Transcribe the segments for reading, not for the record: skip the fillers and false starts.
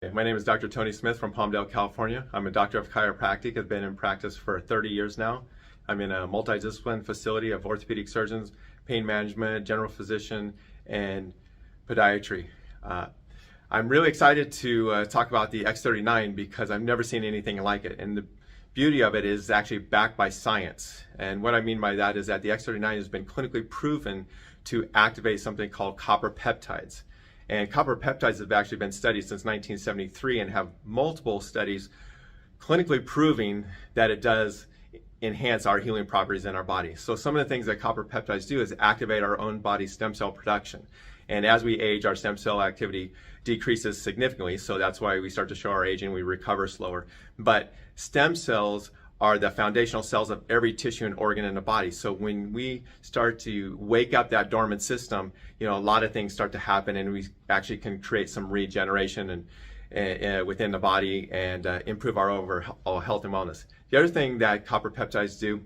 My name is Dr. Tony Smith from Palmdale, California. I'm a doctor of chiropractic. I've been in practice for 30 years now. I'm in a multidisciplinary facility of orthopedic surgeons, pain management, general physician, and podiatry. I'm really excited to talk about the X39 because I've never seen anything like it. And the beauty of it is actually backed by science. And what I mean by that is that the X39 has been clinically proven to activate something called copper peptides. And copper peptides have actually been studied since 1973 and have multiple studies clinically proving that it does enhance our healing properties in our body. So some of the things that copper peptides do is activate our own body stem cell production. And as we age, our stem cell activity decreases significantly. So that's why we start to show our aging, we recover slower. But stem cells are the foundational cells of every tissue and organ in the body. So when we start to wake up that dormant system, a lot of things start to happen, and we actually can create some regeneration and within the body and improve our overall health and wellness. The other thing that copper peptides do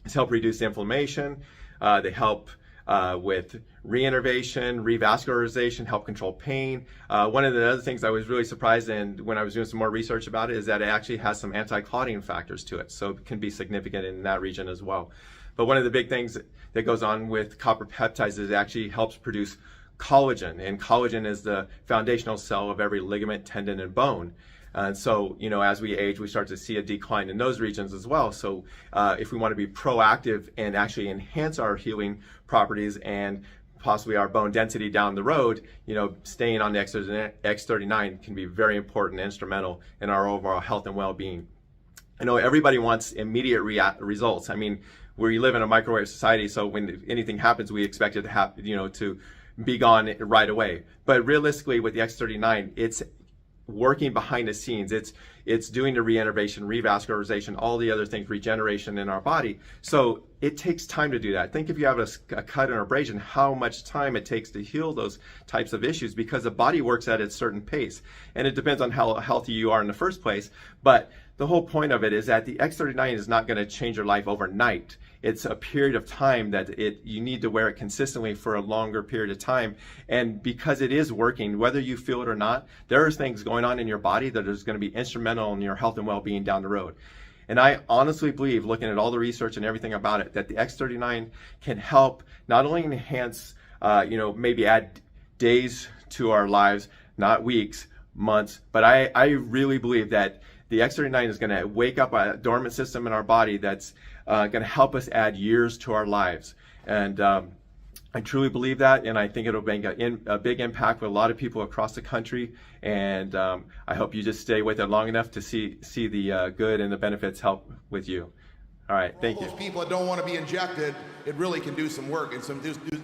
is help reduce inflammation. They help with reinnervation, revascularization, help control pain. One of the other things I was really surprised in when I was doing some more research about it is that it actually has some anti-clotting factors to it, so it can be significant in that region as well. But one of the big things that goes on with copper peptides is it actually helps produce collagen, and collagen is the foundational cell of every ligament, tendon, and bone. And so, as we age, we start to see a decline in those regions as well. So if we want to be proactive and actually enhance our healing properties and possibly our bone density down the road, staying on the X39 can be very important and instrumental in our overall health and well-being. I know everybody wants immediate results. I mean, we live in a microwave society, so when anything happens, we expect it to happen, to be gone right away. But realistically, with the X39, it's working behind the scenes. It's doing the reinnervation, revascularization, all the other things, regeneration in our body. So it takes time to do that. Think if you have a cut or abrasion, how much time it takes to heal those types of issues, because the body works at a certain pace. And it depends on how healthy you are in the first place. But the whole point of it is that the X39 is not going to change your life overnight. It's a period of time that you need to wear it consistently for a longer period of time. And because it is working, whether you feel it or not, there are things going on in your body that is going to be instrumental in your health and well-being down the road. And I honestly believe, looking at all the research and everything about it, that the X39 can help not only enhance, maybe add days to our lives, not weeks, months, but I really believe that the X39 is going to wake up a dormant system in our body that's going to help us add years to our lives. And I truly believe that, and I think it'll make a big impact with a lot of people across the country. And I hope you just stay with it long enough to see the good and the benefits help with you. All right, thank you. Those people that don't want to be injected, it really can do some work and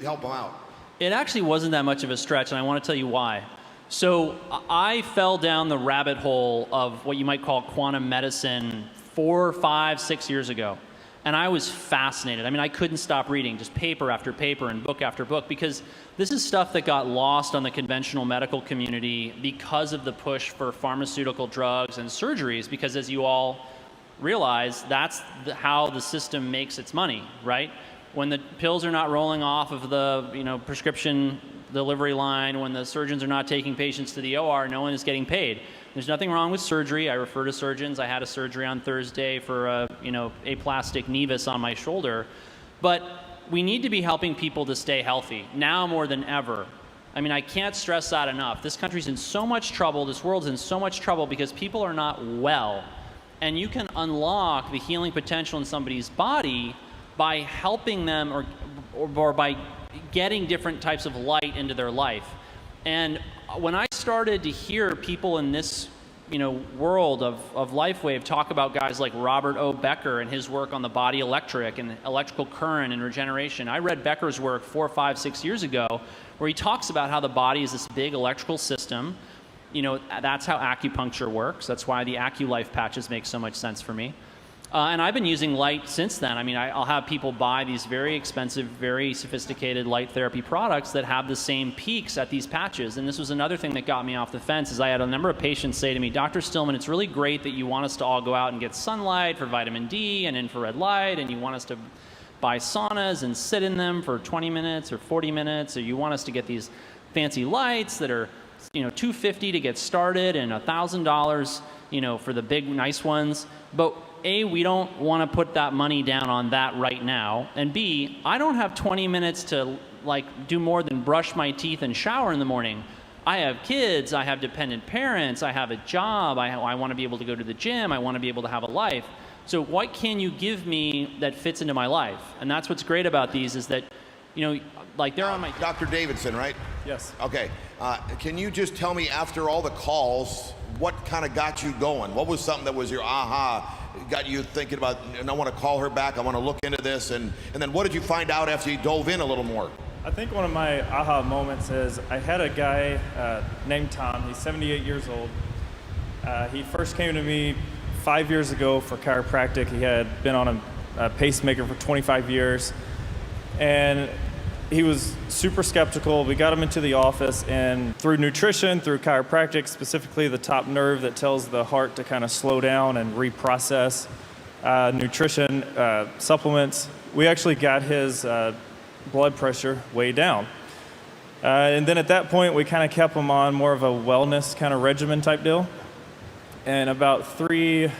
help them out. It actually wasn't that much of a stretch, and I want to tell you why. So I fell down the rabbit hole of what you might call quantum medicine 4, 5, 6 years ago. And I was fascinated. I mean, I couldn't stop reading, just paper after paper and book after book, because this is stuff that got lost on the conventional medical community because of the push for pharmaceutical drugs and surgeries, because as you all realize, that's how the system makes its money, right? When the pills are not rolling off of the prescription delivery line, when the surgeons are not taking patients to the OR, no one is getting paid. There's nothing wrong with surgery. I refer to surgeons. I had a surgery on Thursday for a aplastic nevus on my shoulder. But we need to be helping people to stay healthy now more than ever. I mean, I can't stress that enough. This country's in so much trouble. This world's in so much trouble because people are not well. And you can unlock the healing potential in somebody's body by helping them or by getting different types of light into their life. And when I started to hear people in this world of LifeWave talk about guys like Robert O. Becker and his work on the body electric and electrical current and regeneration. I read Becker's work 4, 5, 6 years ago, where he talks about how the body is this big electrical system. That's how acupuncture works. That's why the AccuLife patches make so much sense for me. And I've been using light since then. I mean, I'll have people buy these very expensive, very sophisticated light therapy products that have the same peaks at these patches. And this was another thing that got me off the fence, is I had a number of patients say to me, Dr. Stillman, it's really great that you want us to all go out and get sunlight for vitamin D and infrared light, and you want us to buy saunas and sit in them for 20 minutes or 40 minutes, or you want us to get these fancy lights that are $250 to get started and $1,000, for the big nice ones. But A, we don't want to put that money down on that right now. And B, I don't have 20 minutes to do more than brush my teeth and shower in the morning. I have kids, I have dependent parents, I have a job, I want to be able to go to the gym, I want to be able to have a life. So what can you give me that fits into my life? And that's what's great about these is that, they're on my... Dr. Davidson, right? Yes. Okay. Can you just tell me, after all the calls, what kind of got you going? What was something that was your aha, got you thinking about, and I want to call her back, I want to look into this, and then what did you find out after you dove in a little more? I think one of my aha moments is I had a guy named Tom. He's 78 years old. He first came to me 5 years ago for chiropractic. He had been on a pacemaker for 25 years, and he was super skeptical. We got him into the office, and through nutrition, through chiropractic, specifically the top nerve that tells the heart to kind of slow down and reprocess, nutrition, supplements, we actually got his blood pressure way down. And then at that point, we kind of kept him on more of a wellness kind of regimen type deal. And about 3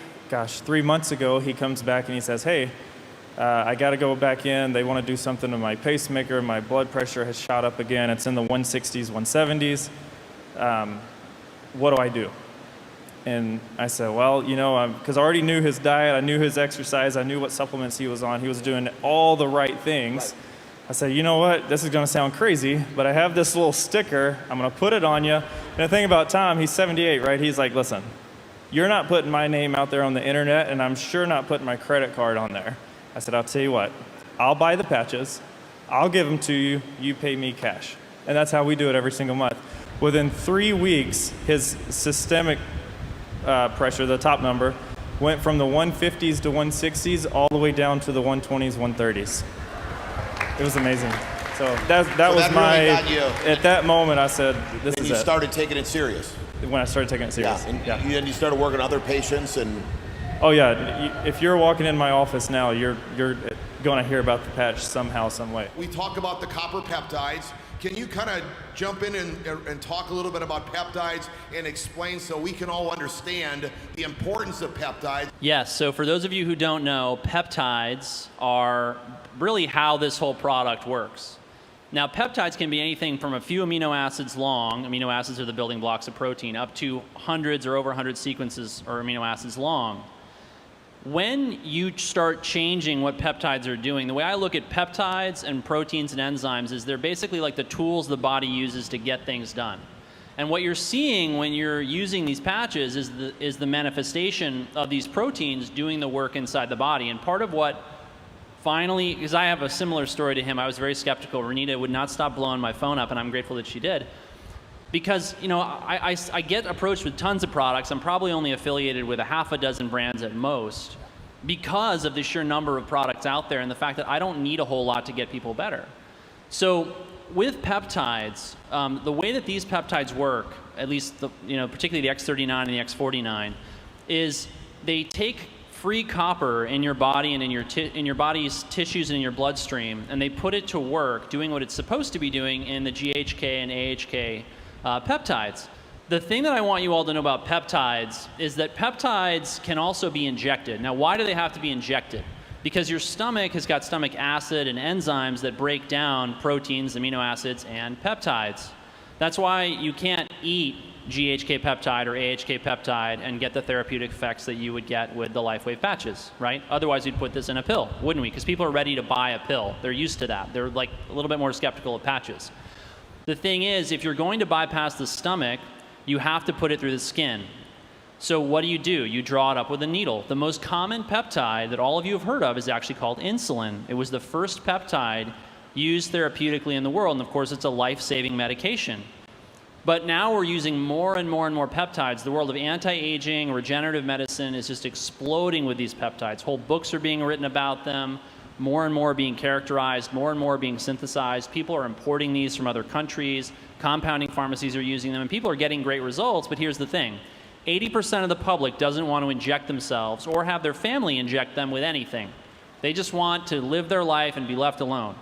months ago, he comes back and he says, hey, I got to go back in. They want to do something to my pacemaker. My blood pressure has shot up again. It's in the 160s, 170s. What do I do? And I said, well, because I already knew his diet. I knew his exercise. I knew what supplements he was on. He was doing all the right things. Right. I said, you know what? This is going to sound crazy, but I have this little sticker. I'm going to put it on you. And the thing about Tom, he's 78, right? He's like, listen, you're not putting my name out there on the internet, and I'm sure not putting my credit card on there. I said, I'll tell you what. I'll buy the patches. I'll give them to you. You pay me cash. And that's how we do it every single month. Within 3 weeks, his systemic pressure, the top number, went from the 150s to 160s all the way down to the 120s, 130s. It was amazing. So that was my, really got you. At that moment I said, this is it. You started taking it serious. When I started taking it serious. Yeah, and you started working with other patients and... Oh yeah, if you're walking in my office now, you're going to hear about the patch somehow, some way. We talk about the copper peptides. Can you kind of jump in and talk a little bit about peptides and explain so we can all understand the importance of peptides? Yes, so for those of you who don't know, peptides are really how this whole product works. Now, peptides can be anything from a few amino acids long, amino acids are the building blocks of protein, up to hundreds or over 100 sequences or amino acids long. When you start changing what peptides are doing, the way I look at peptides and proteins and enzymes is they're basically like the tools the body uses to get things done. And what you're seeing when you're using these patches is the manifestation of these proteins doing the work inside the body. And part of what finally, because I have a similar story to him, I was very skeptical. Renita would not stop blowing my phone up, and I'm grateful that she did. Because, I get approached with tons of products. I'm probably only affiliated with a half a dozen brands at most because of the sheer number of products out there and the fact that I don't need a whole lot to get people better. So with peptides, the way that these peptides work, at least particularly the X39 and the X49, is they take free copper in your body and in your body's tissues and in your bloodstream, and they put it to work doing what it's supposed to be doing in the GHK and AHK peptides. The thing that I want you all to know about peptides is that peptides can also be injected. Now, why do they have to be injected? Because your stomach has got stomach acid and enzymes that break down proteins, amino acids, and peptides. That's why you can't eat GHK peptide or AHK peptide and get the therapeutic effects that you would get with the LifeWave patches, right? Otherwise, we'd put this in a pill, wouldn't we? Because people are ready to buy a pill. They're used to that. They're like a little bit more skeptical of patches. The thing is, if you're going to bypass the stomach, you have to put it through the skin. So what do? You draw it up with a needle. The most common peptide that all of you have heard of is actually called insulin. It was the first peptide used therapeutically in the world, and of course it's a life-saving medication. But now we're using more and more and more peptides. The world of anti-aging, regenerative medicine is just exploding with these peptides. Whole books are being written about them. More and more are being characterized, more and more are being synthesized. People are importing these from other countries. Compounding pharmacies are using them, and people are getting great results. But here's the thing. 80% of the public doesn't want to inject themselves or have their family inject them with anything. They just want to live their life and be left alone.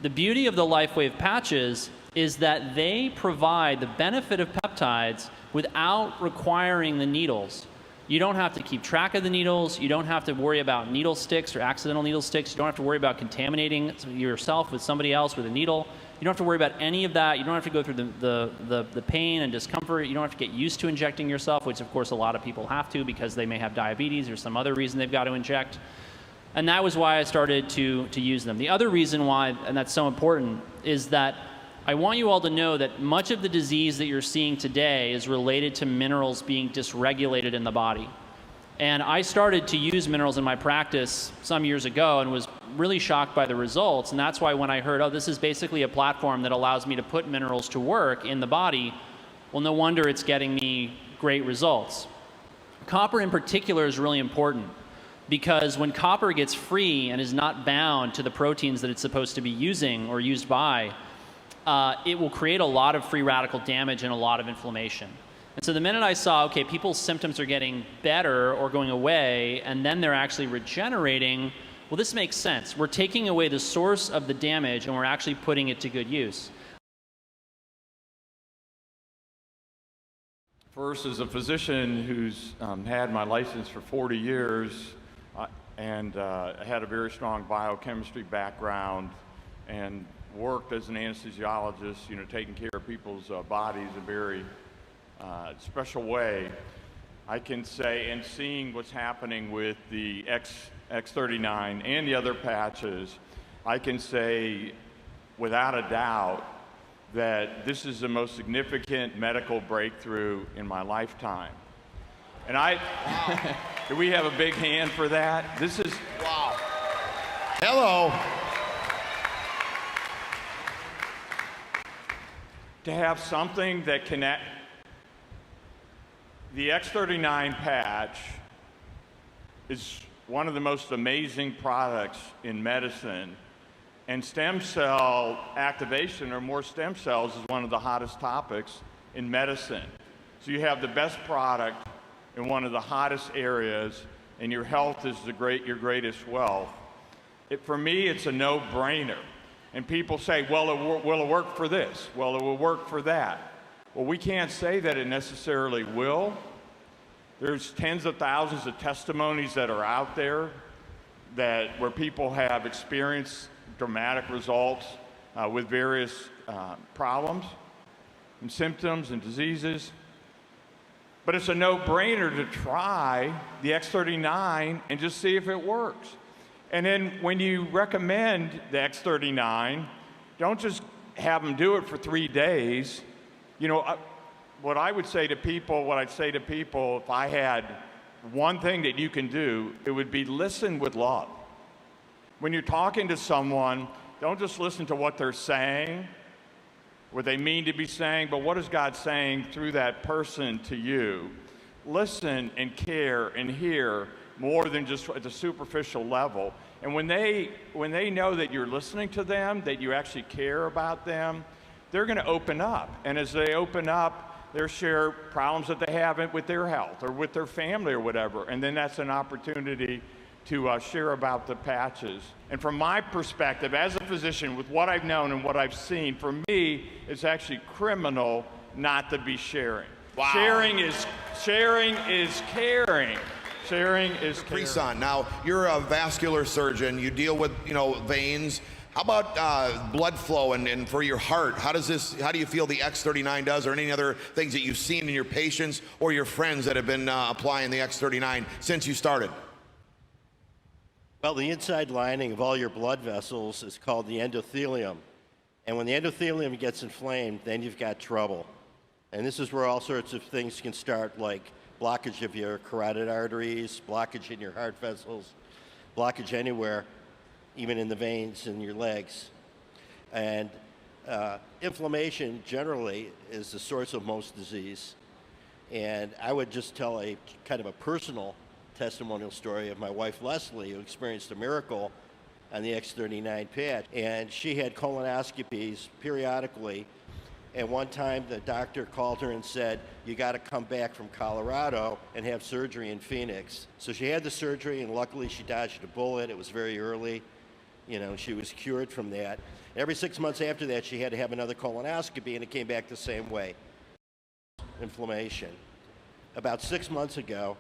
The beauty of the LifeWave patches is that they provide the benefit of peptides without requiring the needles. You don't have to keep track of the needles. You don't have to worry about needle sticks or accidental needle sticks. You don't have to worry about contaminating yourself with somebody else with a needle. You don't have to worry about any of that. You don't have to go through the pain and discomfort. You don't have to get used to injecting yourself, which of course a lot of people have to because they may have diabetes or some other reason they've got to inject. And that was why I started to use them. The other reason why, and that's so important, is that I want you all to know that much of the disease that you're seeing today is related to minerals being dysregulated in the body. And I started to use minerals in my practice some years ago and was really shocked by the results. And that's why when I heard, oh, this is basically a platform that allows me to put minerals to work in the body, well, no wonder it's getting me great results. Copper in particular is really important because when copper gets free and is not bound to the proteins that it's supposed to be using or used by, it will create a lot of free radical damage and a lot of inflammation. And so the minute I saw, okay, people's symptoms are getting better or going away, and then they're actually regenerating, well, this makes sense. We're taking away the source of the damage, and we're actually putting it to good use. First, as a physician who's had my license for 40 years and had a very strong biochemistry background and worked as an anesthesiologist, taking care of people's bodies in a very special way, I can say, and seeing what's happening with the X39 and the other patches, I can say without a doubt that this is the most significant medical breakthrough in my lifetime. And do we have a big hand for that? This is, Wow. Hello. to have something that connect. The X39 patch is one of the most amazing products in medicine, and stem cell activation, or more stem cells, is one of the hottest topics in medicine. So you have the best product in one of the hottest areas, and your health is your greatest wealth. For me, it's a no-brainer. And people say, well, will it work for this? Well, it will work for that. Well, we can't say that it necessarily will. There's tens of thousands of testimonies that are out there where people have experienced dramatic results with various problems and symptoms and diseases. But it's a no-brainer to try the X39 and just see if it works. And then when you recommend the X39, don't just have them do it for 3 days. What I'd say to people, if I had one thing that you can do, it would be listen with love. When you're talking to someone, don't just listen to what they're saying, what they mean to be saying, but what is God saying through that person to you? Listen and care and hear more than just at the superficial level. And when they know that you're listening to them, that you actually care about them, they're going to open up. And as they open up, they'll share problems that they have with their health or with their family or whatever. And then that's an opportunity to share about the patches. And from my perspective, as a physician, with what I've known and what I've seen, for me, it's actually criminal not to be sharing. Wow. Sharing is caring. Sharing is caring. Priest, now you're a vascular surgeon. You deal with veins. How about blood flow and for your heart? How do you feel the X39 does, or any other things that you've seen in your patients or your friends that have been applying the X39 since you started? Well, the inside lining of all your blood vessels is called the endothelium. And when the endothelium gets inflamed, then you've got trouble. And this is where all sorts of things can start, like blockage of your carotid arteries, blockage in your heart vessels, blockage anywhere, even in the veins in your legs. And inflammation generally is the source of most disease. And I would just tell a kind of a personal testimonial story of my wife Leslie, who experienced a miracle on the X39 patch. And she had colonoscopies periodically. And one time the doctor called her and said, you got to come back from Colorado and have surgery in Phoenix. So she had the surgery, and luckily she dodged a bullet. It was very early. She was cured from that. Every 6 months after that, she had to have another colonoscopy, and it came back the same way. Inflammation. About 6 months ago,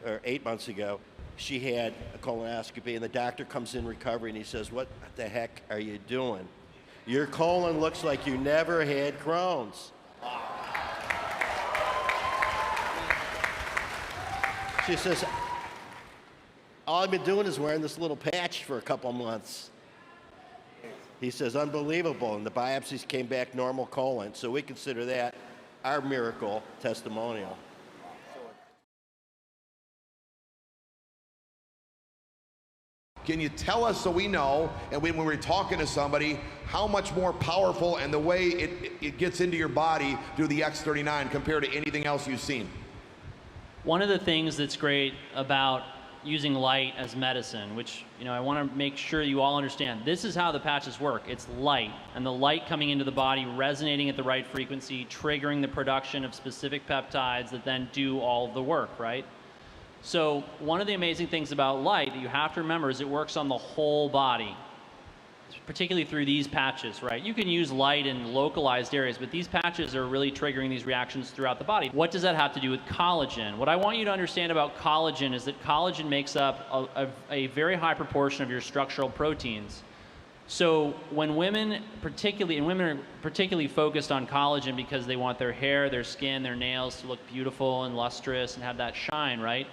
or 8 months ago, she had a colonoscopy, and the doctor comes in recovery, and he says, "What the heck are you doing? Your colon looks like you never had Crohn's." She says, "All I've been doing is wearing this little patch for a couple months." He says, "Unbelievable." And the biopsies came back normal colon. So we consider that our miracle testimonial. Can you tell us, so we know, and when we're talking to somebody, how much more powerful and the way it gets into your body through the X39 compared to anything else you've seen? One of the things that's great about using light as medicine, which I want to make sure you all understand, this is how the patches work. It's light, and the light coming into the body, resonating at the right frequency, triggering the production of specific peptides that then do all of the work, right? So one of the amazing things about light that you have to remember is it works on the whole body, particularly through these patches, right? You can use light in localized areas, but these patches are really triggering these reactions throughout the body. What does that have to do with collagen? What I want you to understand about collagen is that collagen makes up a very high proportion of your structural proteins. So when women are particularly focused on collagen because they want their hair, their skin, their nails to look beautiful and lustrous and have that shine, right?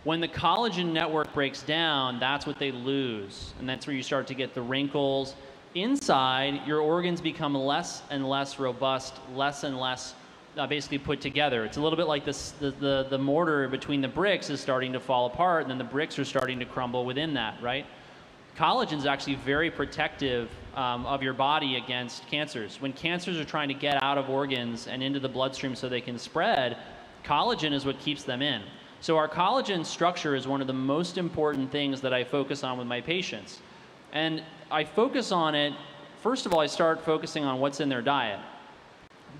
When the collagen network breaks down, that's what they lose. And that's where you start to get the wrinkles. Inside, your organs become less and less robust, less and less basically put together. It's a little bit like this, the mortar between the bricks is starting to fall apart, and then the bricks are starting to crumble within that, right? Collagen is actually very protective of your body against cancers. When cancers are trying to get out of organs and into the bloodstream so they can spread, collagen is what keeps them in. So our collagen structure is one of the most important things that I focus on with my patients. And I focus on it, first of all, I start focusing on what's in their diet.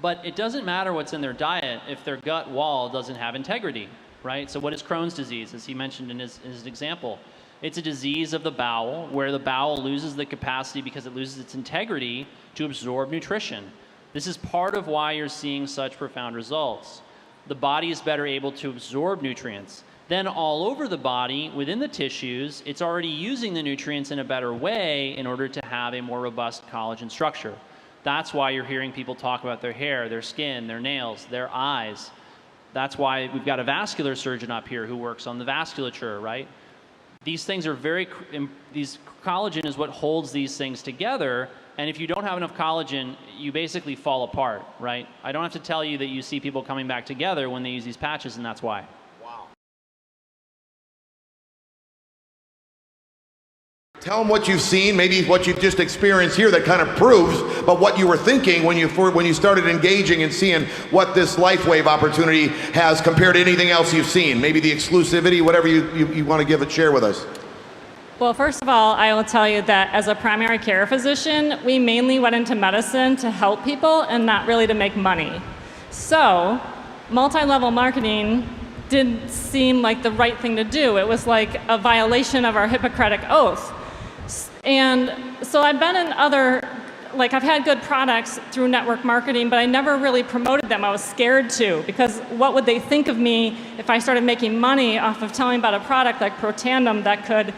But it doesn't matter what's in their diet if their gut wall doesn't have integrity, right? So what is Crohn's disease, as he mentioned in his example? It's a disease of the bowel where the bowel loses the capacity because it loses its integrity to absorb nutrition. This is part of why you're seeing such profound results. The body is better able to absorb nutrients. Then all over the body, within the tissues, it's already using the nutrients in a better way in order to have a more robust collagen structure. That's why you're hearing people talk about their hair, their skin, their nails, their eyes. That's why we've got a vascular surgeon up here who works on the vasculature, right? These things are collagen is what holds these things together. And if you don't have enough collagen, you basically fall apart, right? I don't have to tell you that you see people coming back together when they use these patches, and that's why. Wow. Tell them what you've seen, maybe what you've just experienced here that kind of proves, but what you were thinking when you started engaging and seeing what this LifeWave opportunity has compared to anything else you've seen. Maybe the exclusivity, whatever you want to share with us. Well, first of all, I will tell you that as a primary care physician, we mainly went into medicine to help people and not really to make money. So, multi-level marketing didn't seem like the right thing to do. It was like a violation of our Hippocratic oath. And so I've been in I've had good products through network marketing, but I never really promoted them. I was scared to, because what would they think of me if I started making money off of telling about a product like Protandim that could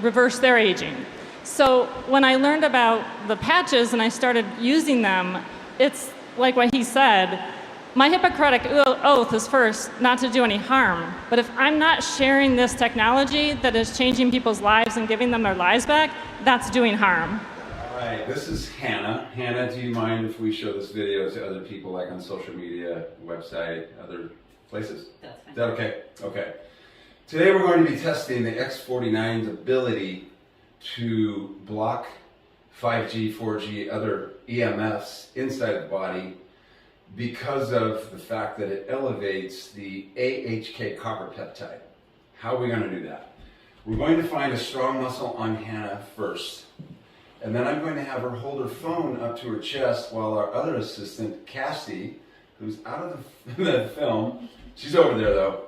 reverse their aging. So when I learned about the patches and I started using them, it's like what he said, my Hippocratic oath is first not to do any harm. But if I'm not sharing this technology that is changing people's lives and giving them their lives back, that's doing harm. All right, this is Hannah. Hannah, do you mind if we show this video to other people, like on social media, website, other places? That's fine. Is that okay? Okay. Today we're going to be testing the X49's ability to block 5G, 4G, other EMFs inside the body because of the fact that it elevates the AHK copper peptide. How are we going to do that? We're going to find a strong muscle on Hannah first, and then I'm going to have her hold her phone up to her chest while our other assistant, Cassie, who's out of the film, she's over there though,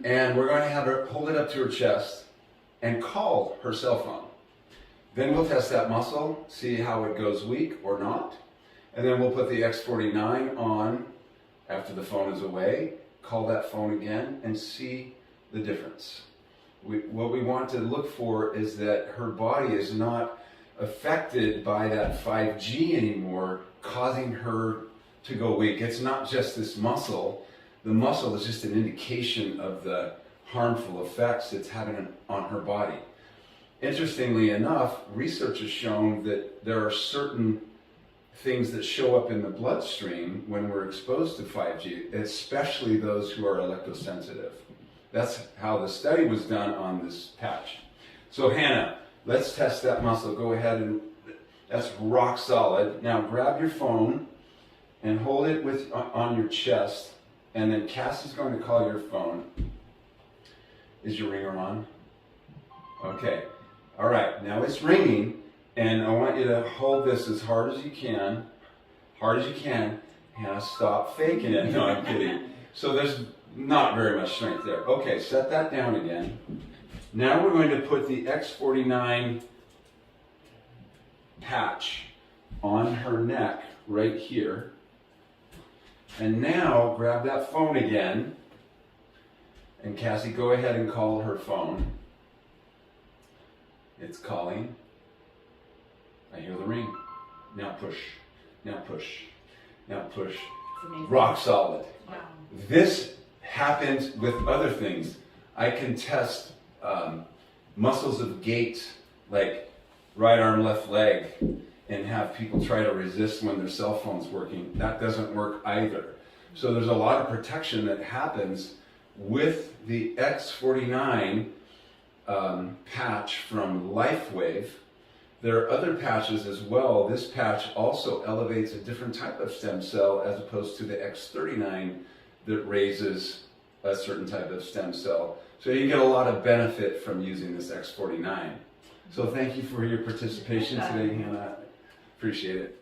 and we're going to have her hold it up to her chest and call her cell phone. Then we'll test that muscle, see how it goes weak or not. And then we'll put the X49 on after the phone is away, call that phone again, and see the difference. What we want to look for is that her body is not affected by that 5G anymore, causing her to go weak. It's not just this muscle. The muscle is just an indication of the harmful effects it's having on her body. Interestingly enough, research has shown that there are certain things that show up in the bloodstream when we're exposed to 5G, especially those who are electrosensitive. That's how the study was done on this patch. So Hannah, let's test that muscle. Go ahead and, that's rock solid. Now grab your phone and hold it on your chest, and then Cassie's going to call your phone. Is your ringer on? Okay. All right, now it's ringing, and I want you to hold this as hard as you can. Hard as you can. Hannah, stop faking it. No, I'm kidding. So there's not very much strength there. Okay, set that down again. Now we're going to put the X49 patch on her neck right here. And now grab that phone again. And Cassie, go ahead and call her phone. It's calling. I hear the ring. Now push. Now push. Now push. Rock solid. Wow. This happens with other things. I can test muscles of gait, like right arm, left leg, and have people try to resist when their cell phone's working. That doesn't work either. So there's a lot of protection that happens with the X49 patch from LifeWave. There are other patches as well. This patch also elevates a different type of stem cell as opposed to the X39 that raises a certain type of stem cell. So you get a lot of benefit from using this X49. So thank you for your participation today, Hannah. Appreciate it.